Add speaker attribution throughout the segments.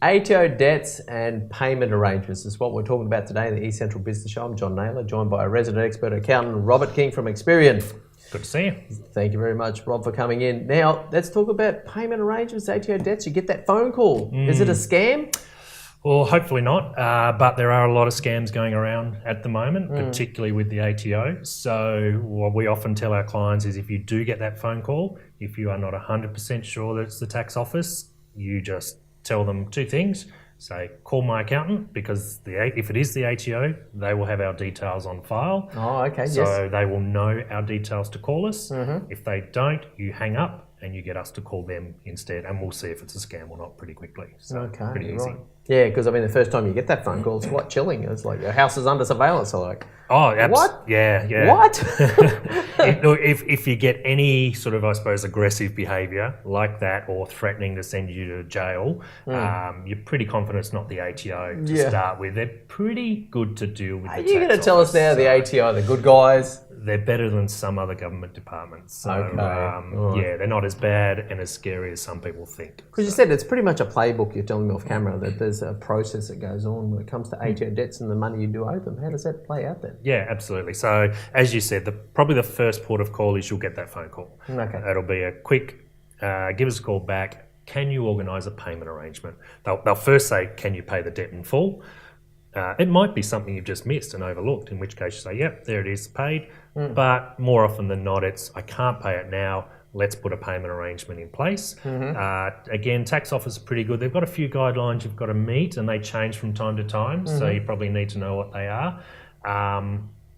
Speaker 1: ATO debts and payment arrangements is what we're talking about today in the East Central Business Show. I'm John Naylor, joined by a resident expert accountant, Robert King from Experian.
Speaker 2: Good to see you.
Speaker 1: Thank you very much, Rob, for coming in. Now, let's talk about payment arrangements, ATO debts. You get that phone call. Is it a scam?
Speaker 2: Well, hopefully not, but there are a lot of scams going around at the moment, particularly with the ATO. So what we often tell our clients is if you do get that phone call, if you are not 100% sure that it's the tax office, you just tell them two things. Say, call my accountant, because if it is the ATO, they will have our details on file.
Speaker 1: Oh, okay,
Speaker 2: So they will know our details to call us. If they don't, you hang up and you get us to call them instead, and we'll see if it's a scam or not pretty quickly. So pretty easy.
Speaker 1: Right. Yeah, because I mean, the first time you get that phone call, it's quite chilling. It's like your house is under surveillance. So like, what?
Speaker 2: Yeah.
Speaker 1: What?
Speaker 2: if you get any sort of, I suppose, aggressive behaviour like that, or threatening to send you to jail, you're pretty confident it's not the ATO to start with. They're pretty good to deal with.
Speaker 1: Are you going to tell us now the ATO are the good guys?
Speaker 2: They're better than some other government departments. So,
Speaker 1: right.
Speaker 2: they're not as bad and as scary as some people think.
Speaker 1: Because you said it's pretty much a playbook, you're telling me off camera, that there's a process that goes on when it comes to ATO debts and the money you do owe them. How does that play out then?
Speaker 2: Yeah, absolutely. So, as you said, probably the first port of call is you'll get that phone call.
Speaker 1: Okay.
Speaker 2: It'll be a quick, give us a call back. Can you organise a payment arrangement? They'll first say, can you pay the debt in full? It might be something you've just missed and overlooked, in which case you say, yep, there it is, paid. But more often than not, it's, I can't pay it now, let's put a payment arrangement in place. Again, tax office is pretty good. They've got a few guidelines you've got to meet, and they change from time to time, so you probably need to know what they are.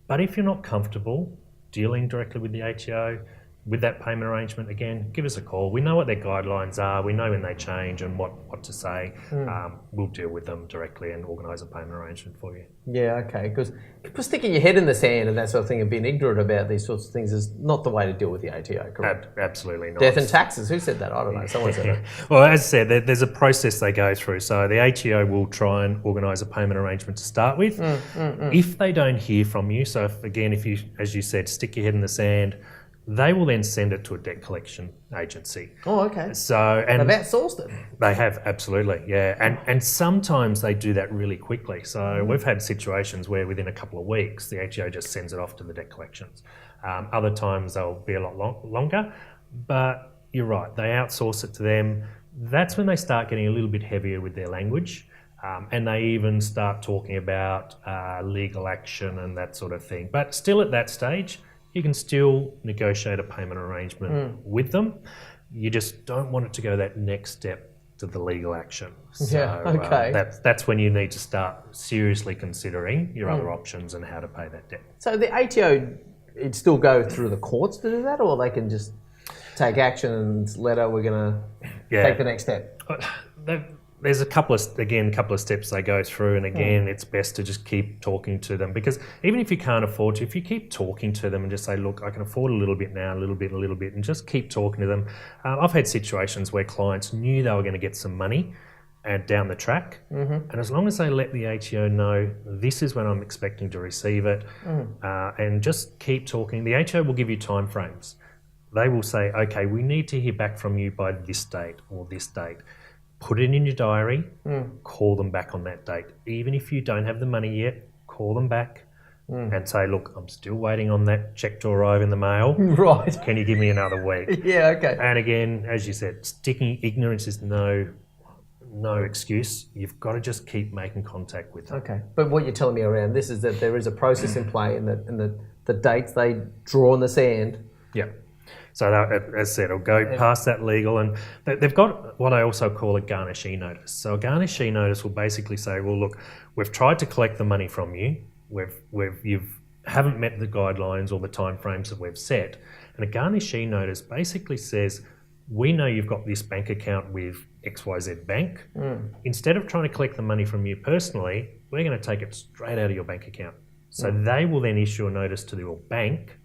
Speaker 2: But if you're not comfortable dealing directly with the ATO, with that payment arrangement, again, give us a call. We know what their guidelines are. We know when they change and what to say. We'll deal with them directly and organise a payment arrangement for you.
Speaker 1: Yeah, okay. Because sticking your head in the sand and that sort of thing and being ignorant about these sorts of things is not the way to deal with the ATO, correct?
Speaker 2: Absolutely not.
Speaker 1: Death and taxes. Who said that? I don't know. Someone said it.
Speaker 2: Well, as I said, there's a process they go through. So the ATO will try and organise a payment arrangement to start with. If they don't hear from you, so if you, as you said, stick your head in the sand, they will then send it to a debt collection agency.
Speaker 1: Oh, okay.
Speaker 2: So, and
Speaker 1: they've outsourced it.
Speaker 2: They have, absolutely, yeah. And sometimes they do that really quickly. So we've had situations where within a couple of weeks, the ATO just sends it off to the debt collections. Other times they'll be a lot longer, but you're right, they outsource it to them. That's when they start getting a little bit heavier with their language. And they even start talking about legal action and that sort of thing. But still at that stage, you can still negotiate a payment arrangement with them. You just don't want it to go that next step to the legal action. So that's when you need to start seriously considering your other options and how to pay that debt.
Speaker 1: So the ATO, it'd still go through the courts to do that, or they can just take action and letter, we're going to take the next step?
Speaker 2: There's a couple of steps they go through, and again, it's best to just keep talking to them, because even if you can't afford to, if you keep talking to them and just say, look, I can afford a little bit now, a little bit, and just keep talking to them. I've had situations where clients knew they were going to get some money down the track, and as long as they let the ATO know, this is when I'm expecting to receive it, and just keep talking, the ATO will give you time frames. They will say, okay, we need to hear back from you by this date or this date. Put it in your diary, call them back on that date. Even if you don't have the money yet, call them back and say, look, I'm still waiting on that cheque to arrive in the mail.
Speaker 1: Right.
Speaker 2: Can you give me another week?
Speaker 1: Yeah, okay.
Speaker 2: And again, as you said, ignorance is no excuse. You've got to just keep making contact with them.
Speaker 1: Okay. But what you're telling me around this is that there is a process in play, and the dates they draw in the sand.
Speaker 2: Yeah. So as I said, it'll go past that legal, and they've got what I also call a garnishee notice. So a garnishee notice will basically say, well, look, we've tried to collect the money from you. You haven't met the guidelines or the timeframes that we've set. And a garnishee notice basically says, we know you've got this bank account with XYZ Bank. Instead of trying to collect the money from you personally, we're going to take it straight out of your bank account. So they will then issue a notice to your bank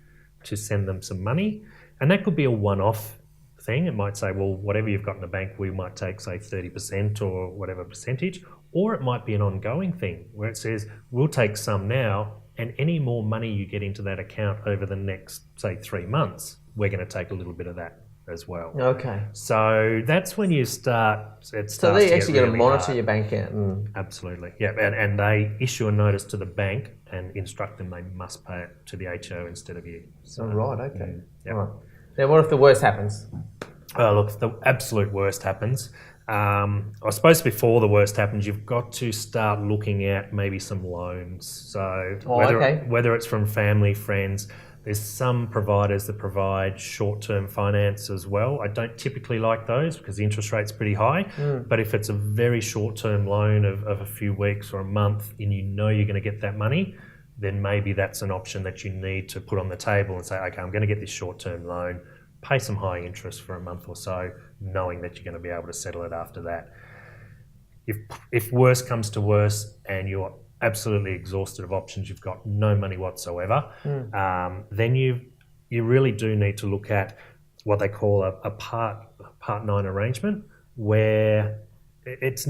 Speaker 2: to send them some money. And that could be a one-off thing. It might say, well, whatever you've got in the bank, we might take, say, 30% or whatever percentage. Or it might be an ongoing thing where it says, we'll take some now, and any more money you get into that account over the next, say, 3 months, we're going to take a little bit of that as well.
Speaker 1: Okay.
Speaker 2: So that's when you start.
Speaker 1: So they're actually going to monitor your bank account. And...
Speaker 2: Absolutely, yeah, and they issue a notice to the bank and instruct them they must pay it to the ATO instead of you. So,
Speaker 1: right, okay.
Speaker 2: Yep.
Speaker 1: Right. Now, what if the worst happens?
Speaker 2: Look, if the absolute worst happens, I suppose before the worst happens, you've got to start looking at maybe some loans. So whether it's from family, friends, there's some providers that provide short-term finance as well. I don't typically like those because the interest rate's pretty high. But if it's a very short-term loan of a few weeks or a month and you know you're going to get that money, then maybe that's an option that you need to put on the table and say, okay, I'm going to get this short-term loan, pay some high interest for a month or so, knowing that you're going to be able to settle it after that. If worse comes to worse and you're absolutely exhausted of options, you've got no money whatsoever, then you really do need to look at what they call a Part 9 arrangement, where it's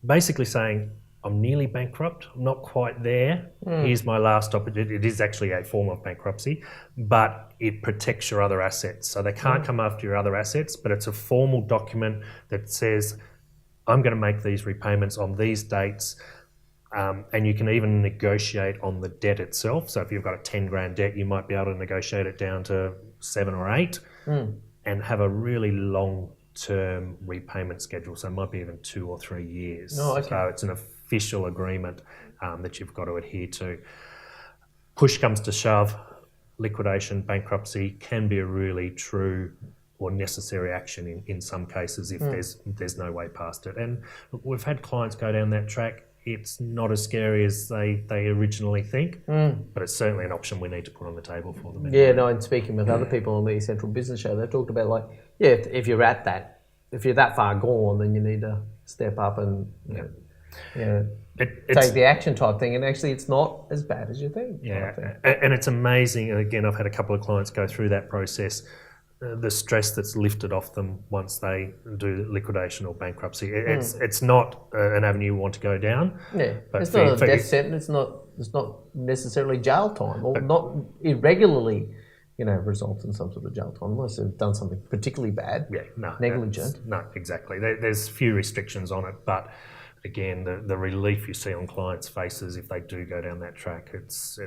Speaker 2: basically saying, I'm nearly bankrupt, I'm not quite there, here's my last opportunity. It is actually a form of bankruptcy, but it protects your other assets. So they can't come after your other assets, but it's a formal document that says, I'm going to make these repayments on these dates, and you can even negotiate on the debt itself. So if you've got a 10 grand debt, you might be able to negotiate it down to 7 or 8 and have a really long-term repayment schedule. So it might be even 2 or 3 years.
Speaker 1: Oh, okay.
Speaker 2: So it's an official agreement that you've got to adhere to. Push comes to shove, liquidation, bankruptcy can be a really true or necessary action in some cases if there's no way past it. And look, we've had clients go down that track. It's not as scary as they originally think, but it's certainly an option we need to put on the table for them.
Speaker 1: Yeah, no, and speaking with other people on the Central Business Show, they've talked about like, yeah, if you're that far gone, then you need to step up and take the action type thing. And actually, it's not as bad as you think.
Speaker 2: Yeah, and it's amazing. And again, I've had a couple of clients go through that process. The stress that's lifted off them once they do liquidation or bankruptcy. It's not an avenue you want to go down. Yeah,
Speaker 1: but it's not a death sentence. It's not necessarily jail time, or not irregularly, result in some sort of jail time unless they've done something particularly bad. Yeah, negligent.
Speaker 2: No, exactly. There's few restrictions on it, but again, the relief you see on clients' faces if they do go down that track, it's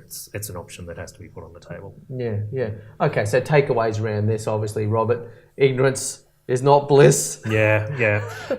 Speaker 2: an option that has to be put on the table.
Speaker 1: Yeah. Okay, so takeaways around this, obviously, Robert, ignorance is not bliss.
Speaker 2: Yeah.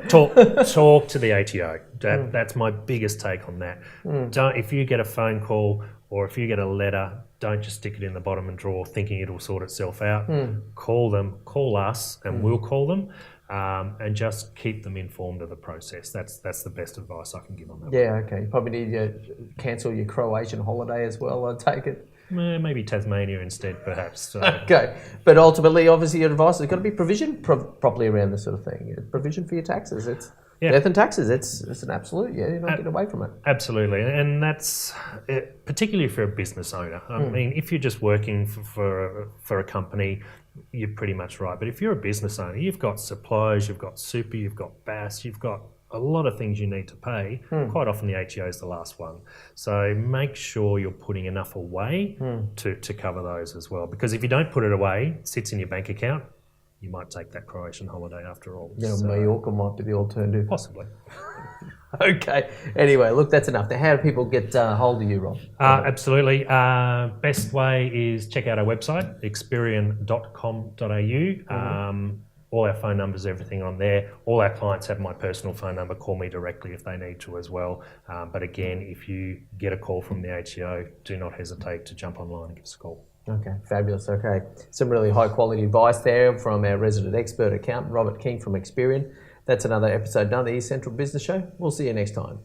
Speaker 2: Talk to the ATO. That's my biggest take on that. If you get a phone call or if you get a letter, don't just stick it in the bottom drawer thinking it'll sort itself out. Call them, call us, and we'll call them. And just keep them informed of the process. That's the best advice I can give on that.
Speaker 1: Yeah, okay. You probably need to cancel your Croatian holiday as well, I take it.
Speaker 2: Maybe Tasmania instead, perhaps. So.
Speaker 1: Okay. But ultimately, obviously, your advice has got to be provision properly around this sort of thing. Provision for your taxes. It's death and taxes. It's an absolute. Yeah, you're not getting away from it.
Speaker 2: Absolutely. And that's particularly if you're a business owner. I mean, if you're just working for a company, you're pretty much right. But if you're a business owner, you've got suppliers, you've got super, you've got BAS, you've got a lot of things you need to pay. Quite often the ATO is the last one. So make sure you're putting enough away to cover those as well. Because if you don't put it away, it sits in your bank account, you might take that Croatian holiday after all.
Speaker 1: Yeah, so, Mallorca might be the alternative.
Speaker 2: Possibly.
Speaker 1: Okay. Anyway, look, that's enough. Now, how do people get hold of you, Rob?
Speaker 2: Absolutely. Best way is check out our website, experian.com.au. All our phone numbers, everything on there. All our clients have my personal phone number. Call me directly if they need to as well. But again, if you get a call from the ATO, do not hesitate to jump online and give us a call.
Speaker 1: Okay, fabulous. Okay, some really high quality advice there from our resident expert accountant, Robert King from Experian. That's another episode done, the East Central Business Show. We'll see you next time.